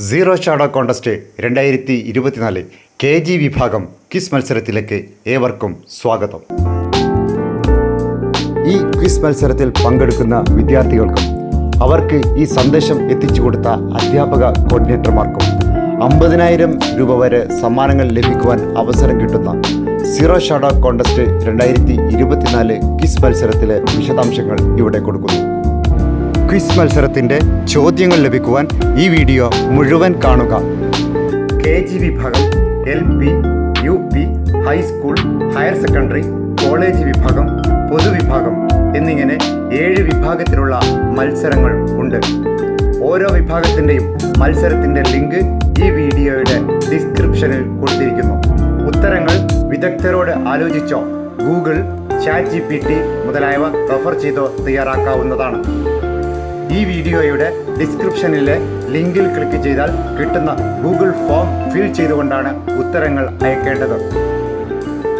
Zero shadow contest 2024 KG വിഭാഗം quiz മത്സരത്തിലേക്ക് ഏവർക്കും സ്വാഗതം. ഈ ക്വിസ് മത്സരത്തിൽ പങ്കെടുക്കുന്ന വിദ്യാർത്ഥികൾക്കും അവർക്ക് ഈ സന്ദേശം എത്തിച്ചു കൊടുത്ത അധ്യാപക കോർഡിനേറ്റർമാർക്കും 50,000 രൂപ വരെ സമ്മാനങ്ങൾ ലഭിക്കുവാൻ അവസരം കിട്ടുന്ന സീറോ ഷാഡോ കോണ്ടസ്റ്റ് 2024 ക്വിസ് മത്സരത്തിലെ വിശദാംശങ്ങൾ ഇവിടെ കൊടുക്കുന്നു. ക്വിസ് മത്സരത്തിൻ്റെ ചോദ്യങ്ങൾ ലഭിക്കുവാൻ ഈ വീഡിയോ മുഴുവൻ കാണുക. KG വിഭാഗം LP, UP, high school, higher secondary, college വിഭാഗം, പൊതുവിഭാഗം എന്നിങ്ങനെ 7 വിഭാഗത്തിലുള്ള മത്സരങ്ങൾ ഉണ്ട്. ഓരോ വിഭാഗത്തിൻ്റെയും മത്സരത്തിൻ്റെ ലിങ്ക് ഈ വീഡിയോയുടെ ഡിസ്ക്രിപ്ഷനിൽ കൊടുത്തിരിക്കുന്നു. ഉത്തരങ്ങൾ വിദഗ്ധരോട് ആലോചിച്ചോ ഗൂഗിൾ, ChatGPT മുതലായവ റെഫർ ചെയ്തോ തയ്യാറാക്കാവുന്നതാണ്. ഈ വീഡിയോയുടെ ഡിസ്ക്രിപ്ഷനിലെ ലിങ്കിൽ ക്ലിക്ക് ചെയ്താൽ കിട്ടുന്ന ഗൂഗിൾ ഫോം ഫിൽ ചെയ്തുകൊണ്ടാണ് ഉത്തരങ്ങൾ അയക്കേണ്ടത്.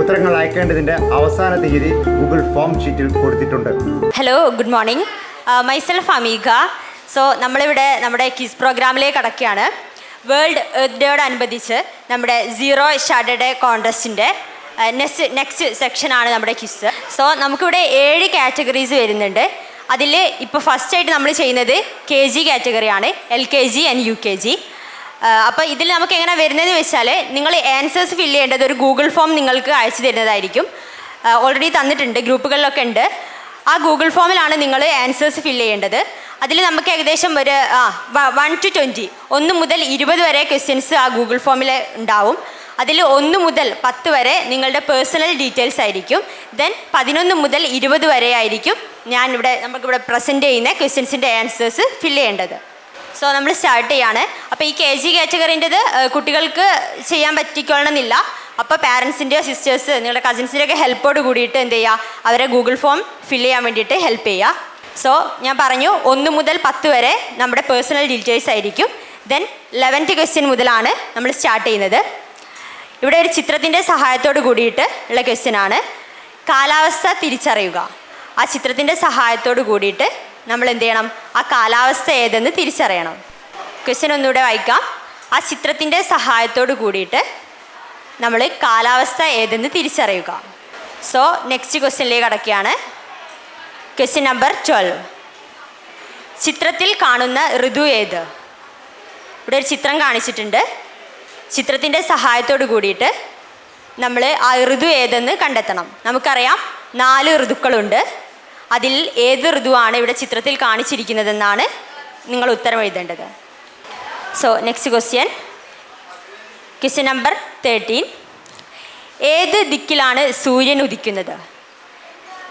ഉത്തരങ്ങൾ അയക്കേണ്ടതിൻ്റെ അവസാന തീയതി ഗൂഗിൾ ഫോം ഷീറ്റിൽ കൊടുത്തിട്ടുണ്ട്. Hello, good morning. Myself Ameeka. So നമ്മളിവിടെ നമ്മുടെ ക്വിസ് പ്രോഗ്രാമിലേക്ക് കടക്കുകയാണ്. വേൾഡ് എർത്ത് ഡേയോടനുബന്ധിച്ച് നമ്മുടെ സീറോ ഷാഡോ ഡേ കോൺടെസ്റ്റിൻ്റെ നെക്സ്റ്റ് സെക്ഷനാണ് നമ്മുടെ ക്വിസ്. സോ നമുക്കിവിടെ 7 കാറ്റഗറീസ് വരുന്നുണ്ട്. അതിൽ ഇപ്പോൾ ഫസ്റ്റായിട്ട് നമ്മൾ ചെയ്യുന്നത് KG കാറ്റഗറിയാണ്, LKG ആൻഡ് UKG. അപ്പോൾ ഇതിൽ നമുക്ക് എങ്ങനെ വരുന്നതെന്ന് വെച്ചാൽ നിങ്ങൾ ആൻസേഴ്സ് ഫില്ല് ചെയ്യേണ്ടത് ഒരു ഗൂഗിൾ ഫോം നിങ്ങൾക്ക് അയച്ചു തരുന്നതായിരിക്കും. ഓൾറെഡി തന്നിട്ടുണ്ട്, ഗ്രൂപ്പുകളിലൊക്കെ ഉണ്ട്. ആ ഗൂഗിൾ ഫോമിലാണ് നിങ്ങൾ ആൻസേഴ്സ് ഫില്ല് ചെയ്യേണ്ടത്. അതിൽ നമുക്ക് ഏകദേശം ഒരു 1 to 20 1 മുതൽ 20 വരെ ക്വസ്റ്റ്യൻസ് ആ ഗൂഗിൾ ഫോമിൽ ഉണ്ടാവും. അതിൽ 1 മുതൽ 10 വരെ നിങ്ങളുടെ പേഴ്സണൽ ഡീറ്റെയിൽസ് ആയിരിക്കും. ദെൻ 11 മുതൽ 20 വരെ ആയിരിക്കും നമുക്കിവിടെ പ്രസൻറ്റ് ചെയ്യുന്ന ക്വസ്റ്റ്യൻസിൻ്റെ ആൻസേഴ്സ് ഫില്ല് ചെയ്യേണ്ടത്. സോ നമ്മൾ സ്റ്റാർട്ട് ചെയ്യാണ്. അപ്പോൾ ഈ KG കാറ്റഗറിൻ്റെത് കുട്ടികൾക്ക് ചെയ്യാൻ പറ്റിക്കൊള്ളണമെന്നില്ല. അപ്പോൾ പാരൻസിൻ്റെയോ സിസ്റ്റേഴ്സ് നിങ്ങളുടെ കസിൻസിൻ്റെ ഒക്കെ ഹെൽപ്പോട് കൂടിയിട്ട് എന്ത് ചെയ്യുക, അവരെ ഗൂഗിൾ ഫോം ഫില്ല് ചെയ്യാൻ വേണ്ടിയിട്ട് ഹെൽപ്പ് ചെയ്യുക. സോ ഞാൻ പറഞ്ഞു 1 മുതൽ 10 വരെ നമ്മുടെ പേഴ്സണൽ ഡീറ്റെയിൽസ് ആയിരിക്കും. ദെൻ 11th ക്വസ്റ്റ്യൻ മുതലാണ് നമ്മൾ സ്റ്റാർട്ട് ചെയ്യുന്നത്. ഇവിടെ ഒരു ചിത്രത്തിൻ്റെ സഹായത്തോട് കൂടിയിട്ട് ഉള്ള ക്വസ്റ്റ്യനാണ്. കാലാവസ്ഥ തിരിച്ചറിയുക. ആ ചിത്രത്തിൻ്റെ സഹായത്തോട് കൂടിയിട്ട് നമ്മൾ എന്ത് ചെയ്യണം, ആ കാലാവസ്ഥ ഏതെന്ന് തിരിച്ചറിയണം. ക്വസ്റ്റ്യൻ ഒന്നുകൂടെ വായിക്കാം. ആ ചിത്രത്തിൻ്റെ സഹായത്തോട് കൂടിയിട്ട് നമ്മൾ കാലാവസ്ഥ ഏതെന്ന് തിരിച്ചറിയുക. സോ നെക്സ്റ്റ് ക്വസ്റ്റ്യനിലേക്ക് കടക്കുകയാണ്. Question number 12. ചിത്രത്തിൽ കാണുന്ന ഋതു ഏത്? ഇവിടെ ഒരു ചിത്രം കാണിച്ചിട്ടുണ്ട്. ചിത്രത്തിൻ്റെ സഹായത്തോട് കൂടിയിട്ട് നമ്മൾ ആ ഋതു ഏതെന്ന് കണ്ടെത്തണം. നമുക്കറിയാം 4 ഋതുക്കളുണ്ട്. അതിൽ ഏത് ഋതുവാണ് ഇവിടെ ചിത്രത്തിൽ കാണിച്ചിരിക്കുന്നതെന്നാണ് നിങ്ങൾ ഉത്തരം എഴുതേണ്ടത്. So next question number 13. ഏത് ദിക്കിലാണ് സൂര്യൻ ഉദിക്കുന്നത്?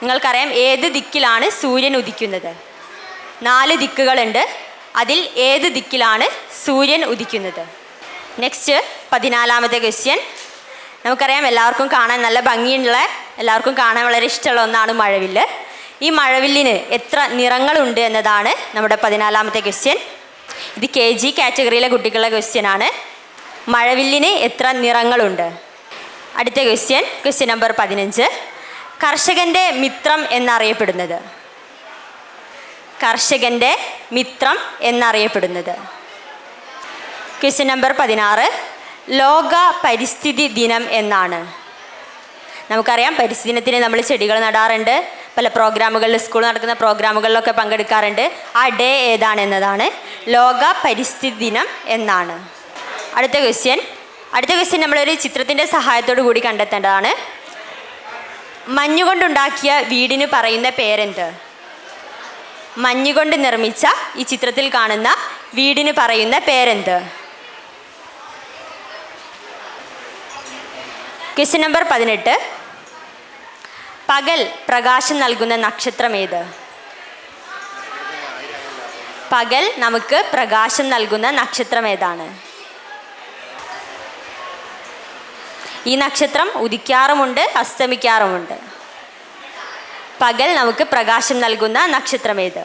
നിങ്ങൾക്കറിയാം ഏത് ദിക്കിലാണ് സൂര്യൻ ഉദിക്കുന്നത്. 4 ദിക്കുകളുണ്ട്. അതിൽ ഏത് ദിക്കിലാണ് സൂര്യൻ ഉദിക്കുന്നത്? Next 14th question. നമുക്കറിയാം എല്ലാവർക്കും കാണാൻ നല്ല ഭംഗിയുള്ള, എല്ലാവർക്കും കാണാൻ വളരെ ഇഷ്ടമുള്ള ഒന്നാണ് മഴവില്ല്. ഈ മഴവില്ലിന് എത്ര നിറങ്ങളുണ്ട് എന്നതാണ് നമ്മുടെ 14th ക്വസ്റ്റ്യൻ. ഇത് KG കാറ്റഗറിയിലെ കുട്ടികളുടെ ക്വസ്റ്റ്യനാണ്. മഴവില്ലിന് എത്ര നിറങ്ങളുണ്ട്? അടുത്ത ക്വസ്റ്റ്യൻ നമ്പർ 15. കർഷകൻ്റെ മിത്രം എന്നറിയപ്പെടുന്നത്? കർഷകൻ്റെ മിത്രം എന്നറിയപ്പെടുന്നത്. Question number 16. ലോക പരിസ്ഥിതി ദിനം എന്നാണ്? നമുക്കറിയാം പരിസ്ഥിതി ദിനത്തിന് നമ്മൾ ചെടികൾ നടാറുണ്ട്. പല പ്രോഗ്രാമുകളിൽ, സ്കൂളിൽ നടക്കുന്ന പ്രോഗ്രാമുകളിലൊക്കെ പങ്കെടുക്കാറുണ്ട്. ആ ഡേ ഏതാണെന്നതാണ്. ലോക പരിസ്ഥിതി ദിനം എന്നാണ്. അടുത്ത ക്വസ്റ്റ്യൻ നമ്മളൊരു ചിത്രത്തിൻ്റെ സഹായത്തോടു കൂടി കണ്ടെത്തേണ്ടതാണ്. മഞ്ഞുകൊണ്ടുണ്ടാക്കിയ വീടിന് പറയുന്ന പേരെന്ത്? മഞ്ഞുകൊണ്ട് നിർമ്മിച്ച ഈ ചിത്രത്തിൽ കാണുന്ന വീടിന് പറയുന്ന പേരെന്ത്? Question number 18. പകൽ പ്രകാശം നൽകുന്ന നക്ഷത്രം ഏത്? പകൽ നമുക്ക് പ്രകാശം നൽകുന്ന നക്ഷത്രം ഏതാണ്? ഈ നക്ഷത്രം ഉദിക്കാറുമുണ്ട്, അസ്തമിക്കാറുമുണ്ട്. പകൽ നമുക്ക് പ്രകാശം നൽകുന്ന നക്ഷത്രം ഏത്?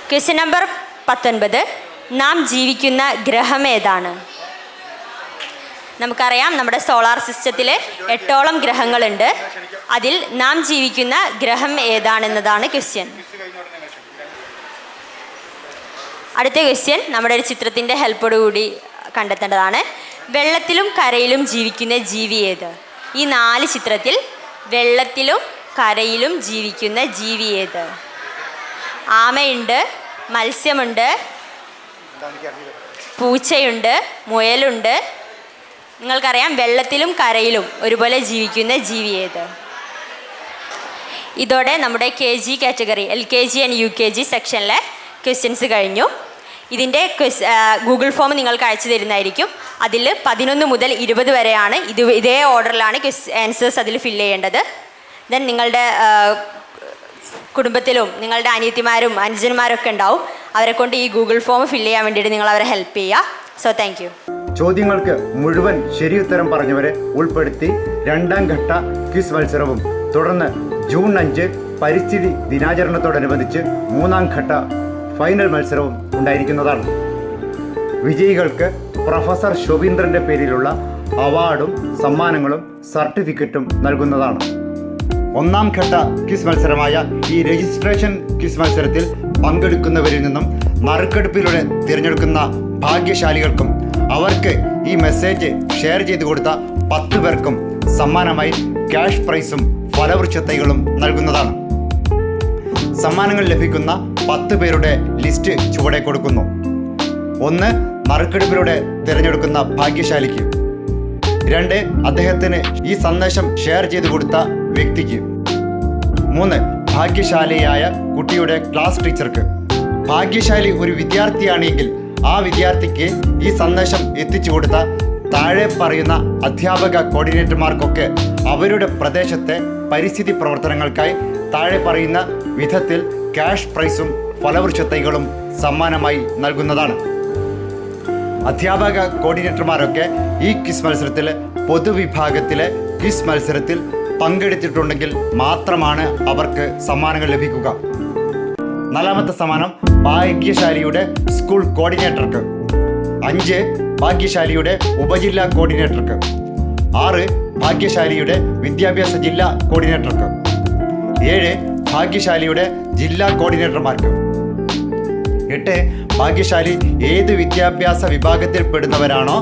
Question number 19. നാം ജീവിക്കുന്ന ഗ്രഹം ഏതാണ്? നമുക്കറിയാം നമ്മുടെ സോളാർ സിസ്റ്റത്തിൽ 8ഓളം ഗ്രഹങ്ങളുണ്ട്. അതിൽ നാം ജീവിക്കുന്ന ഗ്രഹം ഏതാണെന്നതാണ് ക്വസ്റ്റ്യൻ. അടുത്ത ക്വസ്റ്റ്യൻ നമ്മുടെ ഒരു ചിത്രത്തിൻ്റെ ഹെൽപ്പോടുകൂടി കണ്ടെത്തേണ്ടതാണ്. വെള്ളത്തിലും കരയിലും ജീവിക്കുന്ന ജീവി ഏത്? ഈ 4 ചിത്രത്തിൽ വെള്ളത്തിലും കരയിലും ജീവിക്കുന്ന ജീവി ഏത്? ആമയുണ്ട്, മത്സ്യമുണ്ട്, പൂച്ചയുണ്ട്, മുയലുണ്ട്. നിങ്ങൾക്കറിയാം വെള്ളത്തിലും കരയിലും ഒരുപോലെ ജീവിക്കുന്ന ജീവി ഏത്? ഇതോടെ നമ്മുടെ KG category LKG and UKG സെക്ഷനിലെ ക്വസ്റ്റ്യൻസ് കഴിഞ്ഞു. ഇതിൻ്റെ ഗൂഗിൾ ഫോം നിങ്ങൾക്ക് അയച്ചു തരുന്നതായിരിക്കും. അതിൽ 11 മുതൽ 20 വരെയാണ്. ഇതേ ഓർഡറിലാണ് ആൻസേഴ്സ് അതിൽ ഫില്ല് ചെയ്യേണ്ടത്. ദെൻ നിങ്ങളുടെ കുടുംബത്തിലും നിങ്ങളുടെ അനിയത്തിമാരും അനുജന്മാരൊക്കെ ഉണ്ടാവും. അവരെ കൊണ്ട് ഈ ഗൂഗിൾ ഫോം ഫില്ല് ചെയ്യാൻ വേണ്ടിയിട്ട് നിങ്ങൾ അവരെ ഹെൽപ്പ് ചെയ്യുക. So thank you. ചോദ്യങ്ങൾക്ക് മുഴുവൻ ശരിയുത്തരം പറഞ്ഞവരെ ഉൾപ്പെടുത്തി 2ാം ഘട്ട ക്വിസ് മത്സരവും തുടർന്ന് ജൂൺ 5 പരിസ്ഥിതി ദിനാചരണത്തോടനുബന്ധിച്ച് 3ാം ഘട്ട ഫൈനൽ മത്സരവും ഉണ്ടായിരിക്കുന്നതാണ്. വിജയികൾക്ക് പ്രൊഫസർ ശോഭീന്ദ്രൻ്റെ പേരിലുള്ള അവാർഡും സമ്മാനങ്ങളും സർട്ടിഫിക്കറ്റും നൽകുന്നതാണ്. 1ാം ഘട്ട ക്വിസ് മത്സരമായ ഈ രജിസ്ട്രേഷൻ ക്വിസ് മത്സരത്തിൽ പങ്കെടുക്കുന്നവരിൽ നിന്നും നറുക്കെടുപ്പിലൂടെ തിരഞ്ഞെടുക്കുന്ന ഭാഗ്യശാലികൾക്കും അവർക്ക് ഈ മെസ്സേജ് ഷെയർ ചെയ്തു കൊടുത്ത 10 പേർക്കും സമ്മാനമായി ക്യാഷ് പ്രൈസും ഫലവൃക്ഷത്തൈകളും നൽകുന്നതാണ്. സമ്മാനങ്ങൾ ലഭിക്കുന്ന 10 പേരുടെ ലിസ്റ്റ് ചുവടെ കൊടുക്കുന്നു. 1 നറുക്കെടുപ്പിലൂടെ തിരഞ്ഞെടുക്കുന്ന ഭാഗ്യശാലിക്ക്, 2 അദ്ദേഹത്തിന് ഈ സന്ദേശം ഷെയർ ചെയ്തു കൊടുത്ത വ്യക്തിക്ക്, 3 ഭാഗ്യശാലിയായ കുട്ടിയുടെ ക്ലാസ് ടീച്ചർക്ക്. ഭാഗ്യശാലി ഒരു വിദ്യാർത്ഥിയാണെങ്കിൽ ആ വിദ്യാർത്ഥിക്ക് ഈ സന്ദേശം എത്തിച്ചു കൊടുത്ത താഴെ പറയുന്ന അധ്യാപക കോർഡിനേറ്റർമാർക്കൊക്കെ അവരുടെ പ്രദേശത്തെ പരിസ്ഥിതി പ്രവർത്തനങ്ങൾക്കായി താഴെ പറയുന്ന വിധത്തിൽ ക്യാഷ് പ്രൈസും ഫലവൃക്ഷത്തൈകളും സമ്മാനമായി നൽകുന്നതാണ്. അധ്യാപക കോർഡിനേറ്റർമാരൊക്കെ ഈ ക്വിസ് മത്സരത്തിൽ പൊതുവിഭാഗത്തിലെ ക്വിസ് മത്സരത്തിൽ പങ്കെടുത്തിട്ടുണ്ടെങ്കിൽ മാത്രമാണ് അവർക്ക് സമ്മാനങ്ങൾ ലഭിക്കുക. 4ാമത്തെ സമ്മാനം ഭാഗ്യശാലിയുടെ സ്കൂൾ കോർഡിനേറ്റർക്ക്, 5 ഭാഗ്യശാലിയുടെ ഉപജില്ലാ കോർഡിനേറ്റർക്ക്, 6 ഭാഗ്യശാലിയുടെ വിദ്യാഭ്യാസ ജില്ലാ കോർഡിനേറ്റർക്ക്, 7 ഭാഗ്യശാലിയുടെ ജില്ലാ കോർഡിനേറ്റർമാർക്ക്, 8 ഭാഗ്യശാലി ഏത് വിദ്യാഭ്യാസ വിഭാഗത്തിൽപ്പെടുന്നവരാണോ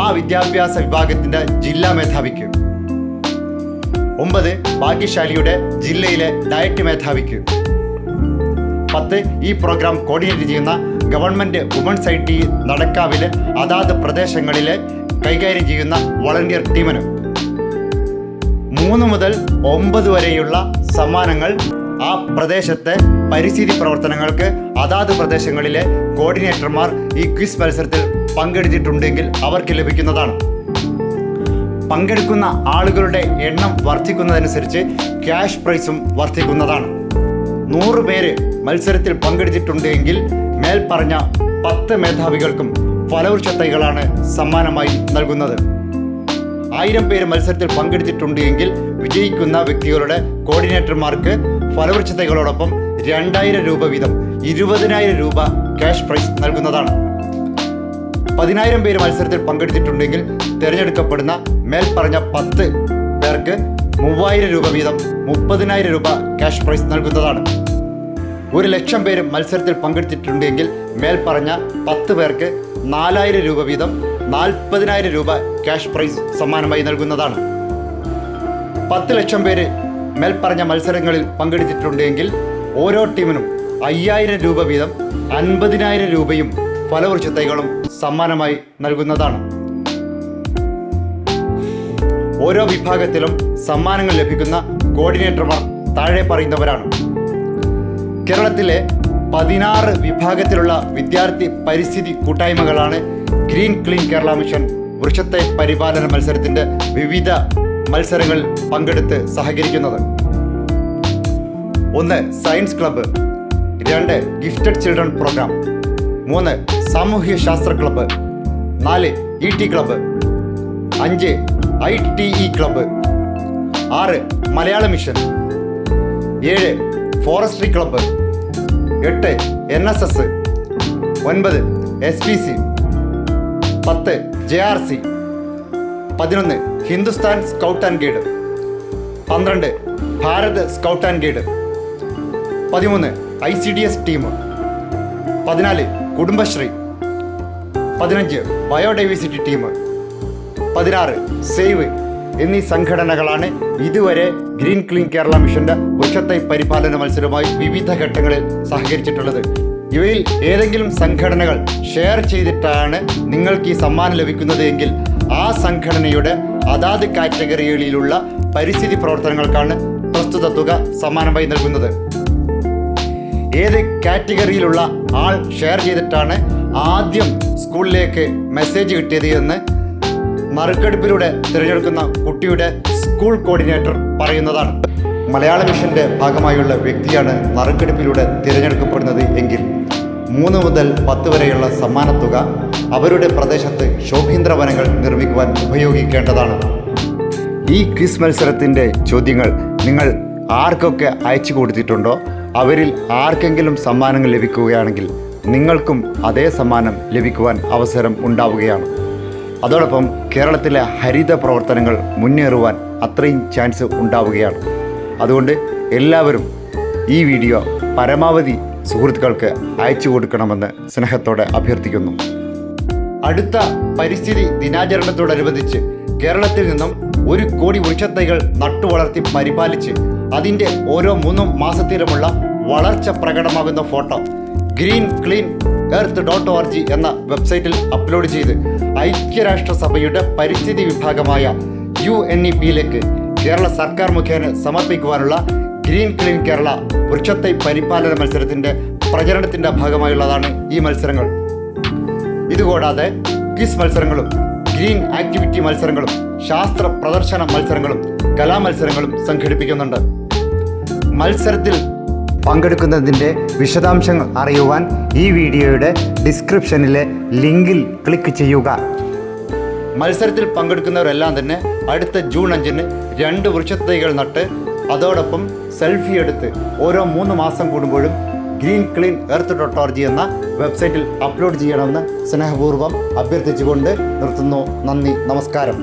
ആ വിദ്യാഭ്യാസ വിഭാഗത്തിൻ്റെ ജില്ലാ മേധാവിക്ക്, 9 ഭാഗ്യശാലിയുടെ ജില്ലയിലെ ഡയറ്റ് മേധാവിക്ക്, 10 ഈ പ്രോഗ്രാം കോർഡിനേറ്റ് ചെയ്യുന്ന ഗവൺമെൻറ് വുമൺസ് IT നടക്കാവിലെ അതാത് പ്രദേശങ്ങളിലെ കൈകാര്യം ചെയ്യുന്ന വളണ്ടിയർ ടീമിന്. 3 മുതൽ 9 വരെയുള്ള സമ്മാനങ്ങൾ ആ പ്രദേശത്തെ പരിസ്ഥിതി പ്രവർത്തനങ്ങൾക്ക് അതാത് പ്രദേശങ്ങളിലെ കോർഡിനേറ്റർമാർ ഈ ക്വിസ് മത്സരത്തിൽ പങ്കെടുത്തിട്ടുണ്ടെങ്കിൽ അവർക്ക് ലഭിക്കുന്നതാണ്. പങ്കെടുക്കുന്ന ആളുകളുടെ എണ്ണം വർദ്ധിക്കുന്നതനുസരിച്ച് ക്യാഷ് പ്രൈസും വർദ്ധിക്കുന്നതാണ്. 100 പേര് മത്സരത്തിൽ പങ്കെടുത്തിട്ടുണ്ടെങ്കിൽ മേൽപ്പറഞ്ഞ 10 മേധാവികൾക്കും ഫലവൃക്ഷത്തൈകളാണ് സമ്മാനമായി നൽകുന്നത്. 1000 പേര് മത്സരത്തിൽ പങ്കെടുത്തിട്ടുണ്ടെങ്കിൽ വിജയിക്കുന്ന വ്യക്തികളുടെ കോർഡിനേറ്റർമാർക്ക് ഫലവൃക്ഷത്തൈകളോടൊപ്പം 2000 രൂപ വീതം 20,000 രൂപ ക്യാഷ് പ്രൈസ് നൽകുന്നതാണ്. 10,000 പേര് മത്സരത്തിൽ പങ്കെടുത്തിട്ടുണ്ടെങ്കിൽ തിരഞ്ഞെടുക്കപ്പെടുന്ന മേൽപ്പറഞ്ഞ 10 പേർക്ക് 3,000 രൂപ വീതം 30,000 രൂപ ക്യാഷ് പ്രൈസ് നൽകുന്നതാണ്. 1,00,000 പേര് മത്സരത്തിൽ പങ്കെടുത്തിട്ടുണ്ടെങ്കിൽ മേൽപ്പറഞ്ഞ 10 പേർക്ക് 4,000 രൂപ വീതം 40,000 രൂപ ക്യാഷ് പ്രൈസ് സമ്മാനമായി നൽകുന്നതാണ്. 10 ലക്ഷം പേര് മേൽപ്പറഞ്ഞ മത്സരങ്ങളിൽ പങ്കെടുത്തിട്ടുണ്ടെങ്കിൽ ഓരോ ടീമിനും 5,000 രൂപ വീതം 50,000 രൂപയും ഫലവൃക്ഷത്തൈകളും സമ്മാനമായി നൽകുന്നതാണ്. ഓരോ വിഭാഗത്തിലും സമ്മാനങ്ങൾ ലഭിക്കുന്ന കോർഡിനേറ്റർമാർ താഴെ പറയുന്നവരാണ്. കേരളത്തിലെ 16 വിഭാഗത്തിലുള്ള വിദ്യാർത്ഥി പരിസ്ഥിതി കൂട്ടായ്മകളാണ് ഗ്രീൻ ക്ലീൻ കേരള മിഷൻ വൃക്ഷത്തൈ പരിപാലന മത്സരത്തിൻ്റെ വിവിധ മത്സരങ്ങളിൽ പങ്കെടുത്ത് സഹകരിക്കുന്നത്. 1 science club, 2 gifted children programme, 3 സാമൂഹ്യ ശാസ്ത്ര club, 4 ET club, 5 ITE club, 6 Malayala mission, 7 forestry club, 8 NSS, 9 SPC, 10 JRC, 11 Hindustan scout and guide, 12 Bharat scout and guide, 13 ICDS team, 14 Kudumbashree, 15 biodiversity team, 16 save എന്നീ സംഘടനകളാണ് ഇതുവരെ ഗ്രീൻ ക്ലീൻ കേരള മിഷന്റെ വൃക്ഷത്തൈ പരിപാലന മത്സരവുമായി വിവിധ ഘട്ടങ്ങളിൽ സഹകരിച്ചിട്ടുള്ളത്. ഇവയിൽ ഏതെങ്കിലും സംഘടനകൾ ഷെയർ ചെയ്തിട്ടാണ് നിങ്ങൾക്ക് ഈ സമ്മാനം ലഭിക്കുന്നത് എങ്കിൽ ആ സംഘടനയുടെ അതാത് കാറ്റഗറികളിലുള്ള പരിസ്ഥിതി പ്രവർത്തനങ്ങൾക്കാണ് പ്രസ്തുത തുക സമ്മാനമായി നൽകുന്നത്. ഏത് കാറ്റഗറിയിലുള്ള ആൾ ഷെയർ ചെയ്തിട്ടാണ് ആദ്യം സ്കൂളിലേക്ക് മെസ്സേജ് കിട്ടിയത് എന്ന് നറുക്കെടുപ്പിലൂടെ തിരഞ്ഞെടുക്കുന്ന കുട്ടിയുടെ സ്കൂൾ കോർഡിനേറ്റർ പറയുന്നതാണ്. മലയാള മിഷന്റെ ഭാഗമായുള്ള വ്യക്തിയാണ് നറുക്കെടുപ്പിലൂടെ തിരഞ്ഞെടുക്കപ്പെടുന്നത് എങ്കിൽ 3 മുതൽ 10 വരെയുള്ള സമ്മാനത്തുക അവരുടെ പ്രദേശത്ത് ശോഭീന്ദ്ര വനങ്ങൾ നിർമ്മിക്കുവാൻ ഉപയോഗിക്കേണ്ടതാണ്. ഈ ക്വിസ് മത്സരത്തിൻ്റെ ചോദ്യങ്ങൾ നിങ്ങൾ ആർക്കൊക്കെ അയച്ചു കൊടുത്തിട്ടുണ്ടോ അവരിൽ ആർക്കെങ്കിലും സമ്മാനങ്ങൾ ലഭിക്കുകയാണെങ്കിൽ നിങ്ങൾക്കും അതേ സമ്മാനം ലഭിക്കുവാൻ അവസരം ഉണ്ടാവുകയാണ്. അതോടൊപ്പം കേരളത്തിലെ ഹരിത പ്രവർത്തനങ്ങൾ മുന്നേറുവാൻ അത്രയും ചാൻസ് ഉണ്ടാവുകയാണ്. അതുകൊണ്ട് എല്ലാവരും ഈ വീഡിയോ പരമാവധി സുഹൃത്തുക്കൾക്ക് അയച്ചു കൊടുക്കണമെന്ന് സ്നേഹത്തോടെ അഭ്യർത്ഥിക്കുന്നു. അടുത്ത പരിസ്ഥിതി ദിനാചരണത്തോടനുബന്ധിച്ച് കേരളത്തിൽ നിന്നും 1 കോടി വൃക്ഷത്തൈകൾ നട്ടുവളർത്തി പരിപാലിച്ച് അതിൻ്റെ ഓരോ 3 മാസത്തിലുമുള്ള വളർച്ച പ്രകടമാകുന്ന ഫോട്ടോ greencleanearth.org എന്ന വെബ്സൈറ്റിൽ അപ്ലോഡ് ചെയ്ത് ഐക്യരാഷ്ട്രസഭയുടെ പരിസ്ഥിതി വിഭാഗമായ UNEP-യിലേക്ക് കേരള സർക്കാർ മുഖേന സമർപ്പിക്കുവാനുള്ള ഗ്രീൻ ക്ലീൻ കേരള വൃക്ഷത്തൈ പരിപാലന മത്സരത്തിൻ്റെ പ്രചരണത്തിൻ്റെ ഭാഗമായുള്ളതാണ് ഈ മത്സരങ്ങൾ. ഇതുകൂടാതെ ക്വിസ് മത്സരങ്ങളും ഗ്രീൻ ആക്ടിവിറ്റി മത്സരങ്ങളും ശാസ്ത്ര പ്രദർശന മത്സരങ്ങളും കലാമത്സരങ്ങളും സംഘടിപ്പിക്കുന്നുണ്ട്. മത്സരത്തിൽ പങ്കെടുക്കുന്നതിൻ്റെ വിശദാംശങ്ങൾ അറിയുവാൻ ഈ വീഡിയോയുടെ ഡിസ്ക്രിപ്ഷനിലെ ലിങ്കിൽ ക്ലിക്ക് ചെയ്യുക. മത്സരത്തിൽ പങ്കെടുക്കുന്നവരെല്ലാം തന്നെ അടുത്ത ജൂൺ 5-ന് 2 വൃക്ഷത്തൈകൾ നട്ട് അതോടൊപ്പം സെൽഫി എടുത്ത് ഓരോ 3 മാസം കൂടുമ്പോഴും greencleanearth.org എന്ന വെബ്സൈറ്റിൽ അപ്ലോഡ് ചെയ്യണമെന്ന് സ്നേഹപൂർവ്വം അഭ്യർത്ഥിച്ചുകൊണ്ട് നിർത്തുന്നു. നന്ദി, നമസ്കാരം.